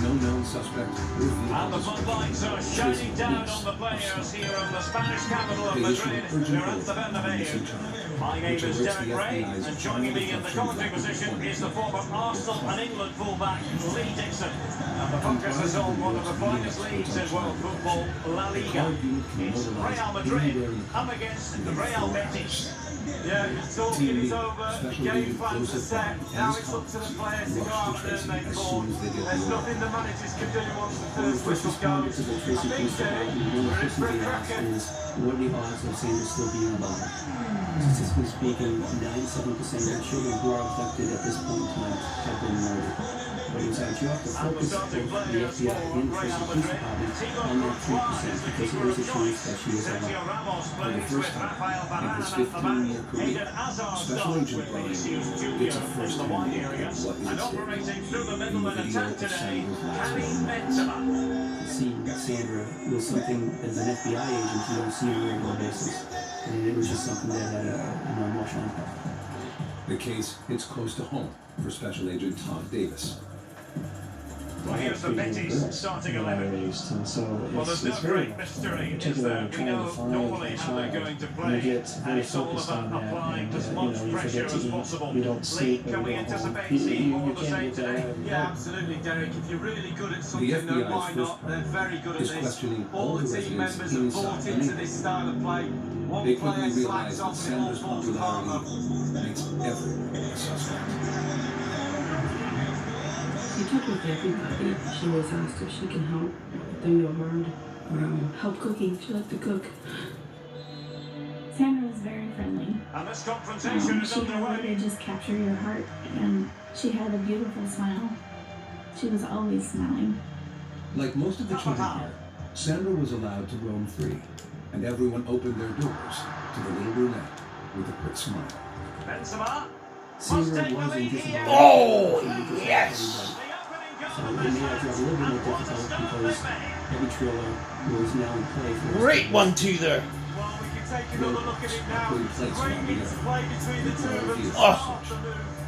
with no known suspect or vehicle. And the floodlights are shining down on the players here in the Spanish capital of Madrid. They're at the Bernabeu. My name is Derek Ray, and joining me in the commentary position is the former Arsenal and England fullback Lee Dixon. And the focus is on one of the finest leagues in world football, La Liga. It's Real Madrid up against the Real Betis. Yeah, the talking is over, the game plans are set, now it's up to the players to go out there and make form. There's nothing the managers can do once the first whistle goes. I think we're in for a cracker. What are the odds of Sanders still being alive? Statistically speaking, 97% of the children who are affected at this point in time have been murdered. But in fact, you have to focus both the FBI and the police department on that 3% because there is a chance that she is alive. For the first time in his 15-year career, Special Agent Brian gets a first-hand look at what is at stake in the video of Sandra's last moment. Seeing Sandra was something as an FBI agent you don't see on a regular basis. And it was just something that had an emotional impact. The case hits close to home for Special Agent Tom Davis. Well, here's the Betis starting 11. Well, there's no great mystery, is there? We know normally how they're going to play, and it's all about applying as much pressure as possible. Lee, can we anticipate seeing more of the same today? Yeah, absolutely, Derek. If you're really good at something, then why not? They're very good at this. All the team members have bought into this style of play. One player slacks off and it all falls apart. Makes everyone a suspect. She took with everybody. She was asked if she can help. They know her help cooking. She liked to cook. Sandra was very friendly. And this confrontation is She had a way underway. to just capture your heart, and she had a beautiful smile. She was always smiling. Like most of the children here, Sandra was allowed to roam free, and everyone opened their doors to the little brunette with a quick smile. Benzema. Sandra was invisible. Oh, yes! So it made our job a little bit more difficult because every trailer was now in play for us. Great 1-2 there. Well, we can take another look at it now. It's a great interplay between the two of them. Oh.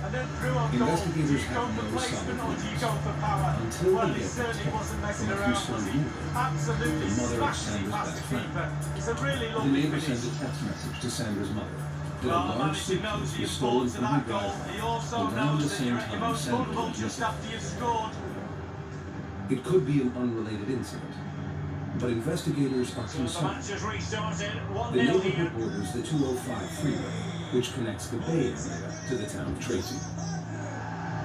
And then through on goal. Investigators Do you go have for no placement or do you go solid for power? until Well, they he get certainly the wasn't messing from around, Houston was he? Liga, Absolutely the mother of smashing Sandra's past best the friend. keeper. It's a really The lovely neighbor finish. sends a text message to Sandra's mother that a Well, the large manager knows suitcase you was stolen fought to from her that goal. driveway He also around the knows that same you're at your time most Sandra vulnerable was just missing. after you've scored. It could be an unrelated incident, but investigators are So the concerned. match has restarted. The 1-0 here. neighborhood borders the 205 freeway, which connects the Bay Area to the town of Tracy.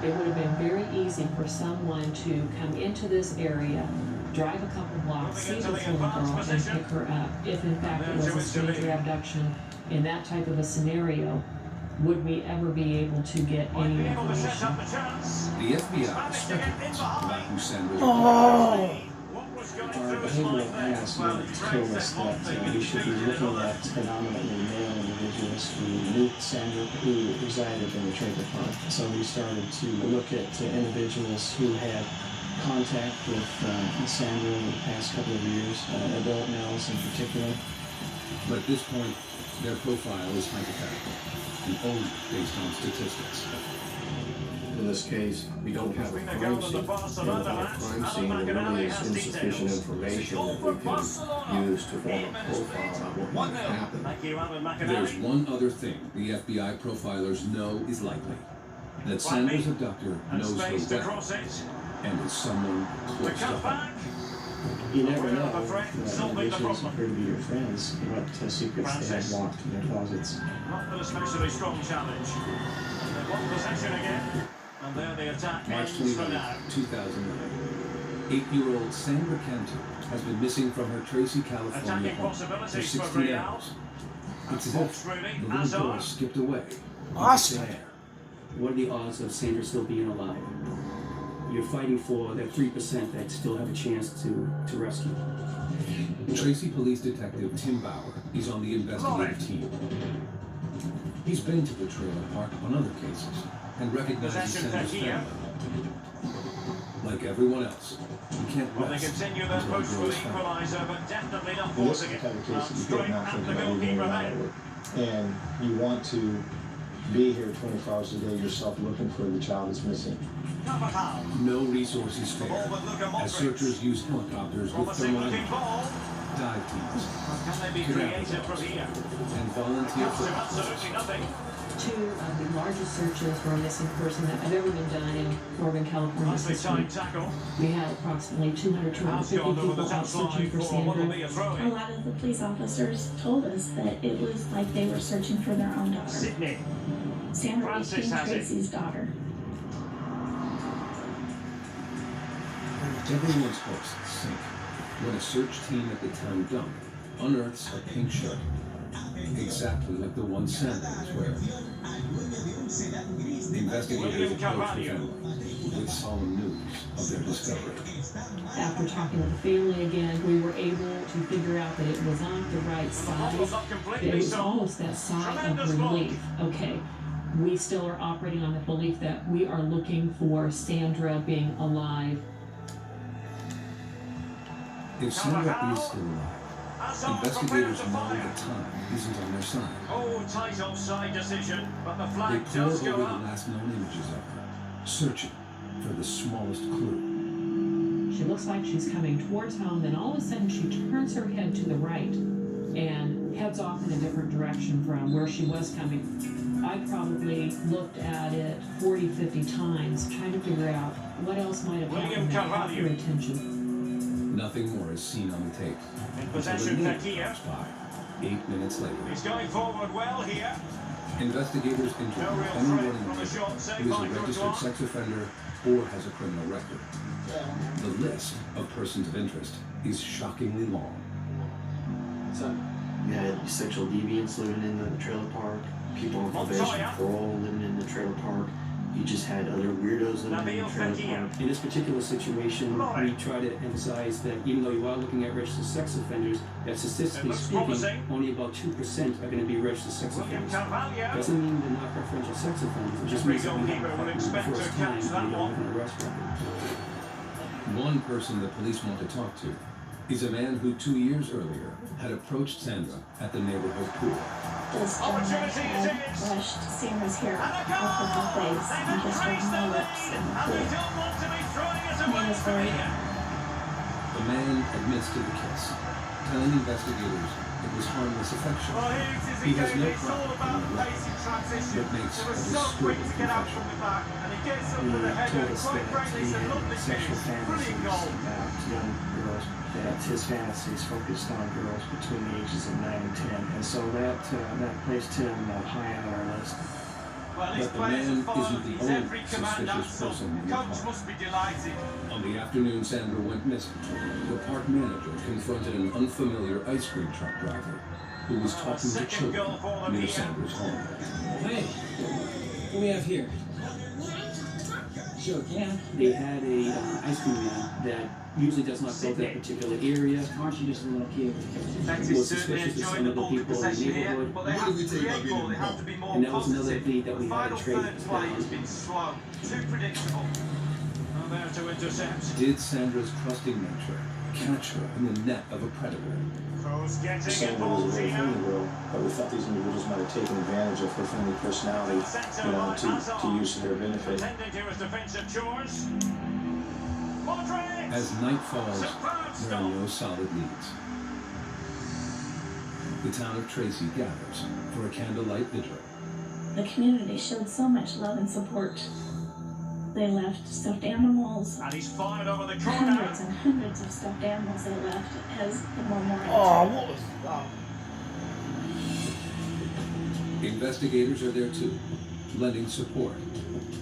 It would have been very easy for someone to come into this area, drive a couple blocks, see this little girl, and pick her up. If in fact it was a stranger abduction in that type of a scenario, would we ever be able to get any Be able to set information? up the chance. The FBI Managed to get in speculates about behind. who Sandra's Oh! What was going Our through his behavioral mind there? analysis told us that we should be looking at predominantly male individuals who knew Sandra, who resided in the trailer park. So we started to look at individuals who had contact with Sandra in the past couple of years, adult males in particular. But at this point, their profile is hypothetical and only based on statistics. In this case, we don't have a crime scene. And without a crime scene, there really is insufficient information that we can use to form a profile on what might have happened. Thank you, Alan There's McAnally. one other thing the FBI profilers know is likely. That Sandra's abductor And knows space to her well cross it. and is someone The close to cut home. back. You never know I'm afraid what solving the individuals problem. appear to be your friends, what secrets they have Francis. locked in their closets. Not an especially strong challenge. They want possession again. And there the attack March ends for 29, now. 2009. 8-year-old Sandra Cantu has been missing from her Tracy, California Attacking home for possibilities for 16 Real. hours. It's as Fox if Rooney, the little girl Hazard. skipped away. Awesome. into thin air. What are the odds of Sandra still being alive? You're fighting for that 3% that still have a chance to rescue. Tracy Police Detective Tim Bauer is on the investigative team. He's been to the trailer park on other cases and recognizes Possession Sandra's for here. family. Like everyone else, he can't Well, they rest continue their until push the for girl the is found. equaliser, but definitely not Well, this is forcing the it. type of case that you Straight get not at the thinking about even goalkeeper going then. on with. And you want to be here 24 hours a day yourself looking for the child that's missing. No resources spared as searchers use helicopters with thermometers, dive teams, and volunteer firefighters. Two of the largest searches for a missing person that have ever been done in Northern California history. We had approximately 250 people out searching for Sandra. A lot of the police officers told us that it was like they were searching for their own daughter. Sandra became Tracy's daughter. Everyone's hopes sink when a search team at the town dump unearths a pink shirt, exactly like the one Sandra was wearing. Investigators approach the family with solemn news of their discovery. After talking with the family again, we were able to figure out that it was not the right size. It was almost that sigh of relief. Okay, we still are operating on the belief that we are looking for Sandra being alive. If Sandra is still alive, investigators know that time isn't on their side. Oh, tight offside decision, but the They flag pour does over go the up. last known images of her, searching for the smallest clue. She looks like she's coming towards home, then all of a sudden she turns her head to the right and heads off in a different direction from where she was coming. I probably looked at it 40, 50 times trying to figure out what else might have happened that caught her attention. Nothing more is seen on the tape. In possession, Until the Fekir. comes by, 8 minutes later. He's going forward well here. Investigators No interview real anyone threat in from a there short save who is by a registered Courtois. sex offender or has a criminal record. The list of persons of interest is shockingly long. So you had sexual deviants living in the trailer park, people on probation Montoya. parole living in the trailer park. You just had other weirdos living in the Nabil trailer Fekir. park. In this particular situation, we try to emphasize that even though you are looking at registered sex offenders, that statistically It looks speaking, promising. only about 2% are going to be registered sex William offenders. Carvalho. Doesn't mean they're not preferential sex offenders. It just Every means that we goalkeeper haven't would caught them expect the to first catch time that and they don't one. have an arrest record. One person the police want to talk to is a man who 2 years earlier had approached Sandra at the neighborhood pool. This gentleman had brushed Sandra's hair off of her face and kissed her on the lips in the And they pool. don't want to be throwing it Name away is from Barry. here. The man admits to the kiss, telling investigators it was harmless affection. Well, here it is He has again. no It's all problem about in the love, basic transition. but makes They a were so quick disturbing to get out confession. from the back, and he gets up He with the header. told And us quite that frankly, he it's a had lovely sexual finish. Brilliant fantasies goal. about young girls, that his fantasies focused on girls between the ages of 9 and 10, and so that placed him high on our list. Well, his But the players man have followed isn't the his only every command and suspicious person son. in the Coach park. must be delighted. On the afternoon Sandra went missing, the park manager confronted an unfamiliar ice cream truck driver who was talking to second children goal for them near here. Sandra's home. Hey, what do we have here? Sure can. They had a ice cream man that usually does not go to that particular area. Aren't you just a little kid? Betis Was certainly suspicious of enjoying some the of the ball people in the possession here, neighborhood. but they have to create ball, they have to be more And that was another positive. lead that we The had final to trade third play down. has been slow, too predictable. Now there to intercept. Did Sandra's trusting nature catch her in the net of a predator? Kroos getting Sandra was a involved very here. friendly girl, but we thought these individuals might have taken advantage of her friendly personality, to use to their benefit. Attending to his defensive chores. MADRID. As night falls, Superb there are stop. no solid leads. The town of Tracy gathers for a candlelight vigil. The community showed so much love and support. They left stuffed animals, And he's fired over the corner. hundreds and hundreds of stuffed animals they left as the memorial. Oh, what was that? Investigators are there too, lending support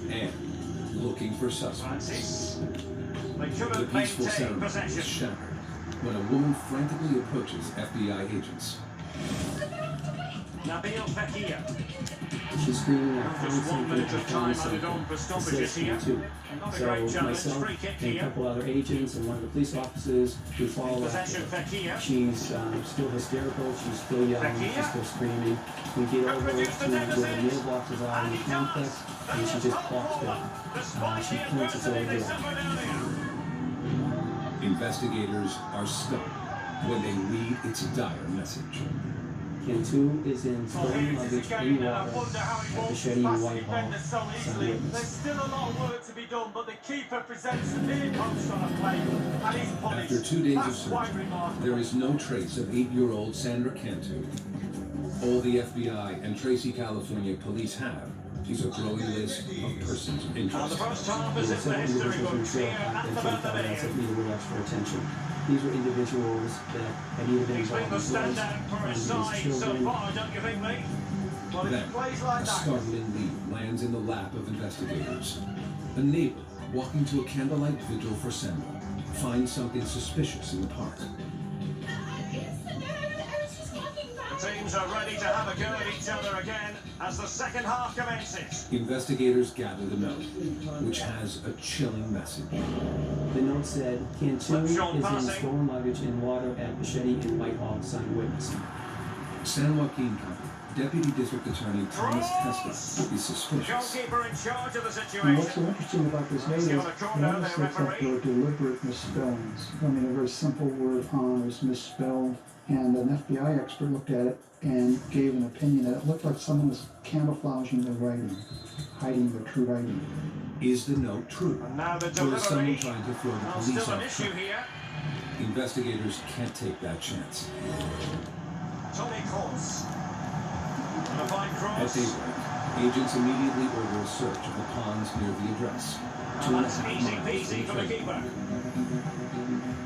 and looking for suspects. Francis. They The couldn't peaceful maintain ceremony is possession. shattered when a woman frantically approaches FBI agents. Nabil Fekir. She's screaming out, Just 1 something, minute of found time something. added on for stoppages Assist me here. too. Not a So great challenge. myself Free kick and a here. couple other agents and one of the police officers who follow after Possession her. Fekir. She's still hysterical, she's still yelling, she's still screaming. We get over to where the mailboxes are in the complex, and she just blocks them. She points us over there. Investigators are stunned when they read its dire message. Can 2 is in stolen luggage in water at Machete and Whitehall. Some There's witness. still a lot of work to be done, but the keeper presents the near post on a plate, and he's polished. After 2 days of That's quite searching, remarkable. there is no trace of 8-year-old Sandra Cantu. All the FBI and Tracy, California police have is a growing list of persons of And the interest. first half There is were in the several history individuals in books trail here at park the that found out that Bernabeu. needed real extra attention. These were individuals that had either been He's been involved the in drugs, standout for his harmed side his so children. far, don't you think, Lee? Well, if Then, he plays like a that, startling lead lands in the lap of investigators. A neighbor walking to a candlelight vigil for Sandra finds something suspicious in the park. the teams are ready to have a go at each other again as the second half commences. Investigators gather the note, which has a chilling message. The note said, Can 2 is Slipshod in passing. stolen luggage in water at Machete and Whitehall, signed witness. San Joaquin County Deputy District Attorney Thomas Testa is suspicious. Goalkeeper in charge of the And what's situation. so interesting about this note is Given a it corner, almost the looks like there were deliberate misspellings. I mean, a very simple word on was misspelled, and an FBI expert looked at it and gave an opinion that it looked like someone was camouflaging the writing, hiding the true writing. Is the note true? And now the Or is someone delivery. trying to throw the Well, police still an off issue track? here. Investigators can't take that chance. Tommy Courts. And a fine At cross. daybreak, agents immediately order a search of the ponds near the address. And that's easy peasy for the keeper.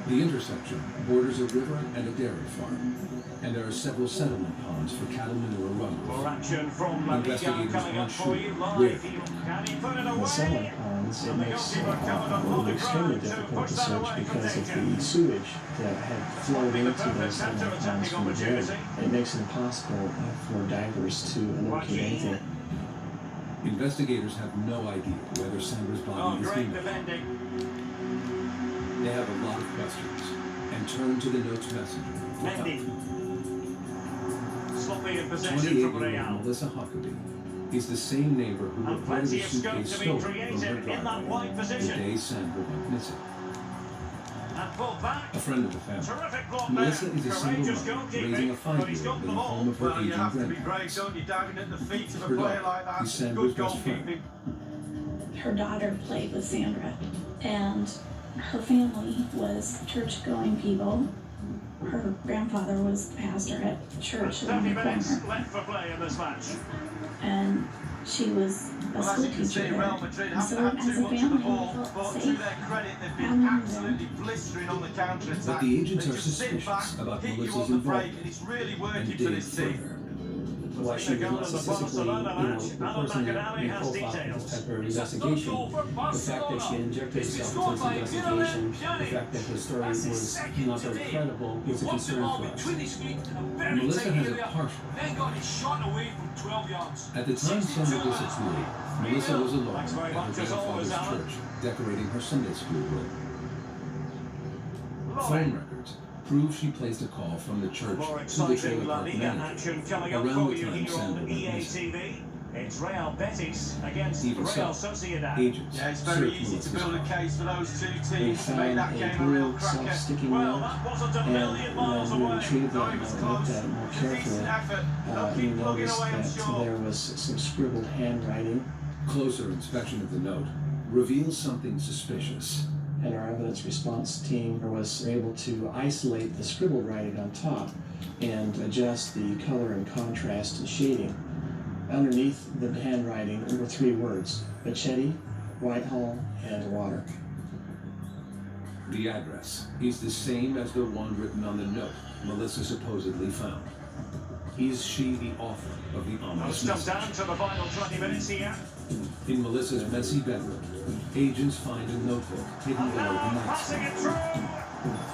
The intersection borders a river and a dairy farm, and there are several settlement ponds for cattle manure More runoff. action from La Liga Investigators coming up aren't for sure you where. live. Can he put it The away? settlement ponds, it And the makes goalkeeper covered up it on the extremely ground to difficult push to that search away from because of danger. the sewage that had This flowed might be the into perfect those settlement ponds counter-attacking from the drain. opportunity. It makes it impossible for divers to locate anything. Investigators have no idea whether Sandra's Oh, body is great being. defending. They have a lot of questions and turn to the note's messenger for help. Mendy. Sloppy in possession from 28-year-old Real. Melissa Huckabee is the same neighbor who And reported plenty a of scope suitcase to be stolen from her creative in that driveway wide the position. day Sandra went missing. And pulled back. A friend of the family. Terrific block Melissa there. is a single Courageous mother goalkeeping, raising a but he's 5-year-old got in the the ball. home of her Well, you aging have to be grandparents. brave, don't you? Diving at the feet of a Her player daughter like that. is Sandra's Good best friend. goalkeeping. Her daughter played with Sandra, and her family was church-going people. Her grandfather was the pastor at church 30 in the minutes corner, left for play in this match. and she was a Well, as school you can teacher see, there. Real Madrid And so haven't had as too a much of the family, we ball, felt but to safe. their credit, they've having been her absolutely blistering on the counter-attack. But the agents They are just sit back, suspicious about hit you Melissa's on the break, involvement and it's really and working for dig this team. further. Why she was not specifically, the person that made profile for this type of investigation. The fact that she had injected herself into this investigation, the fact that her story was not very credible was a concern for us. Melissa has a partial. At the time Sandra disappeared, Melissa was alone Thanks at very her much, as always, grandfather's Alan. church, decorating her Sunday school room. Phone Lauren. records prove she placed a call from the church More to the exciting trailer La park Liga manager action coming up around for the you time here Sandra on went EA missing. TV. It's Real Betis against Even Real so, Sociedad. agents Yeah, it's very search easy to Melissa's build a car. case for those two We teams to make found that a game a real blue cracker. self-sticking Well, note, that wasn't a and million miles when we away. retrieved No, that it was note, close. looked at it more It's a decent carefully, effort. They'll we keep plugging noticed away, I'm that sure. there was some scribbled handwriting, Closer inspection of the note reveals something suspicious. and our evidence response team was able to isolate the scribbled writing on top and adjust the color and contrast and shading. Underneath the handwriting were 3 words: Machete, Whitehall, and water. The address is the same as the one written on the note Melissa supposedly found. Is she the author of the Let's ominous jump message? down to the final 20 minutes here. In Melissa's messy bedroom, agents find a notebook hidden And below the now passing it through. nightstand.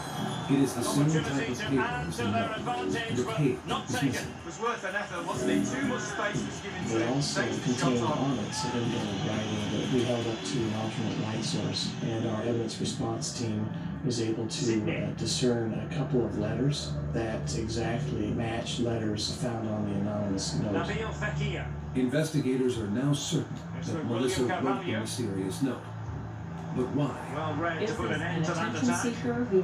It is the same type Opportunity of to paper add as to the their note, advantage, and the but page not is taken. missing. It was worth an effort, wasn't it? Too much space was given to They it. also Takes the contained shot on. on it some indentated writing that we held up to an alternate light source, and our evidence response team was able to discern a couple of letters that exactly matched letters found on the anonymous note. Nabil Fekir. Investigators are now certain Here's that the Melissa William wrote the Carvalho. mysterious note. But why? Well, Red, Is to put this an an end to that attention attack. seeker who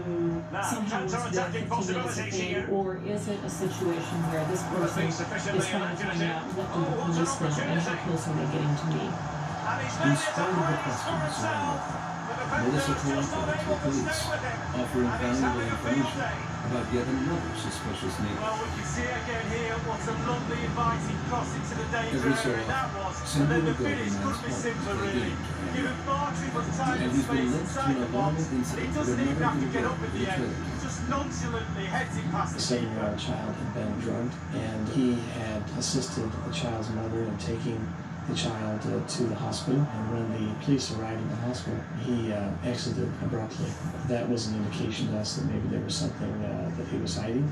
Now, somehow was there counter-attacking 15 minutes a possibilities day, here. or is it a situation where this Will it person be is sufficiently trying to find imaginative? out what do Oh, the what an police know and how opportunity. close are they getting to me? And he's In made it a spite of the brace for questions himself. surrounding The Melissa defender's just not cooperated able with to police, stay with him. offering And he's valuable having a field information day. about yet another suspicious neighbor. Well, we can see again here what a lovely inviting cross into the danger Every so area that often, was. And Sandra then the would go to finish the man's couldn't be home simpler, to play really. games. Given far too much time And and he's been space linked inside to the an box. alarming He incident doesn't with even have to another get up girl at in the the end. trailer. He just nonchalantly heads it past The the 7-year-old child had been drugged, and he had assisted the child's mother in taking the child to the hospital. And when the police arrived in the hospital, he exited abruptly. That was an indication to us that maybe there was something that he was hiding.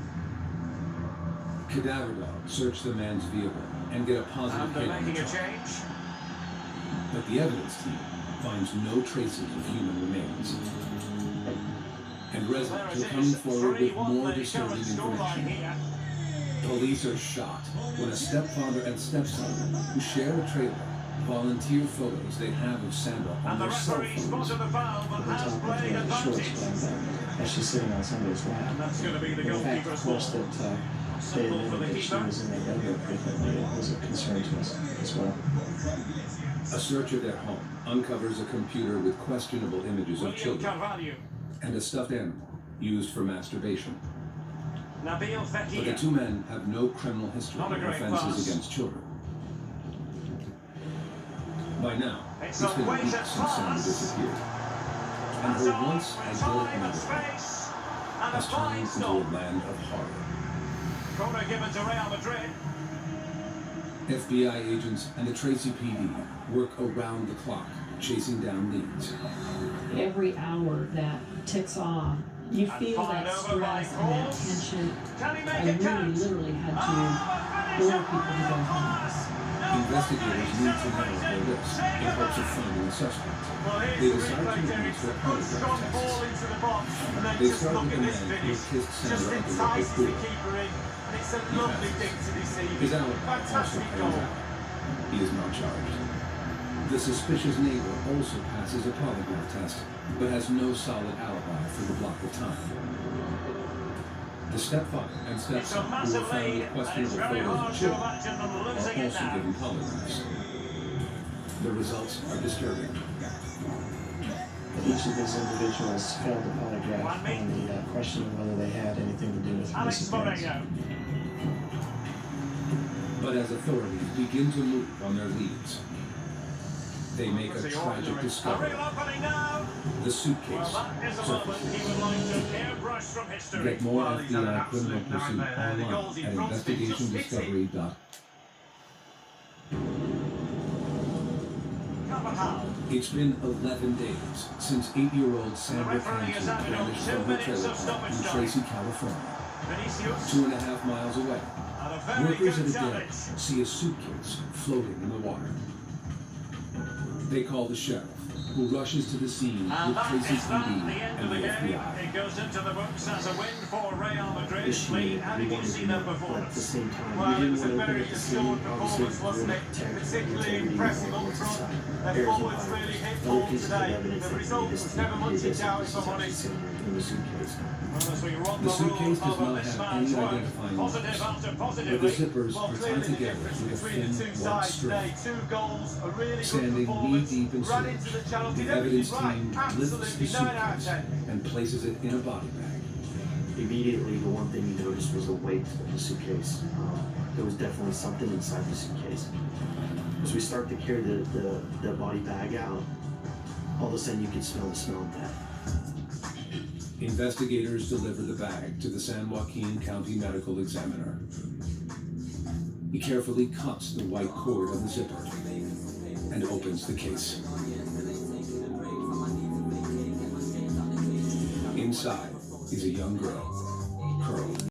Cadaver dogs search the man's vehicle and get a positive And they're hit on the making a truck. change. But the evidence team finds no traces of human remains. And There residents it are coming is. forward with 3-1 more the disturbing current scoreline information. here. Police are shocked when a stepfather and stepson who share a trailer volunteer photos they have of Sandra on And the their cell referee phones. spotted the foul, but We're has talking played to the shorts advantage. flag as she's sitting on somebody's lap. And that's going to be the In fact, goalkeeper's of course, ball. that they Simple for the admitted that she keeper. was in their bedroom frequently. It was a concern to us as well. A search of their home uncovers a computer with questionable images of William children Carvalho. and a stuffed animal used for masturbation. Nabil But the Fekir. two men have no criminal history Not a of great offenses pass. against children. By now, It's it's a been weighted weeks since Sandra pass. disappeared. And That's her on once with idyllic time and motherhood space. And a has turned fine into a stop. land of horror. Corner given to Real Madrid. FBI agents and the Tracy PD work around the clock, chasing down leads. Every hour that ticks off, you And feel fired that over by stress and that Cross. tension. Can he I make it really count? literally had Oh, to the finish order of people to go home. Investigators need to narrow their list in hopes of finding a suspect. Well, here's They the decide replay, to Derek. release their Good strong polygraph ball tests. into the box. And then They just start look with at the this man who finish. kissed Just Sandra at the entices local the pool. keeper in. And it's a lovely thing to deceive. His alibi also Fantastic pans goal. out. He is not charged. The suspicious neighbor also passes a polygraph test, but has no solid alibi for the block of time. The stepfather and It's a stepson who were massive found lead, with and questionable it's very photos hard of to children imagine them are losing it also now. given polygraphs. The results are disturbing. Each of these individuals failed the polygraph on the question of whether they had anything to do with the Alex disappearance. Moreno. But as authorities begin to move on their leads, they make a The tragic ordinary. A discovery. real opening now. The suitcase Well, that is a moment surfaces. he would like to airbrush from history. Get more Well, he's had an FBI absolute criminal pursuit nightmare there. The online goals in at front of him just hit him. investigationdiscovery.com. Carvajal. It's been 11 days since 8-year-old Sandra referee has Cantu added on vanished 2 from her minutes trailer of park stoppage in time. Tracy, California, Vinicius. 2.5 miles away. And a very Workers good at a challenge. deli see a suitcase floating in the water. They call the sheriff, who rushes to the scene And with that Tracy is that, PD the end of and the the game. FBI. It goes into the books as a win for Real Madrid. issue Lee, how we did you wanted see to that know, but at the performance? same time, Well, we it was didn't a want to very open up the assured scene. performance, Obviously, wasn't it? protect Particularly integrity impressive of up the front. side. Their There's forwards no really hit other form pieces of today. evidence The that result this was never much in doubt, if I'm honest. in the suitcase. Well, as we run The the suitcase rule does over not this have man's any work, identifying positive marks, after but positively. the zippers Well, are tied clearly the together difference with a between the thin two white sides today. string. 2 goals, a really good Standing performance. knee-deep in Ran into the sewage, channel, the did evidence everything right. team lifts the Absolutely 9 out of suitcase 10. and places it in a body bag. Immediately, the one thing you noticed was the weight of the suitcase. There was definitely something inside the suitcase. As we start to carry the body bag out, all of a sudden you could smell the smell of death. Investigators deliver the bag to the San Joaquin County Medical Examiner. He carefully cuts the white cord of the zipper and opens the case. Inside is a young girl.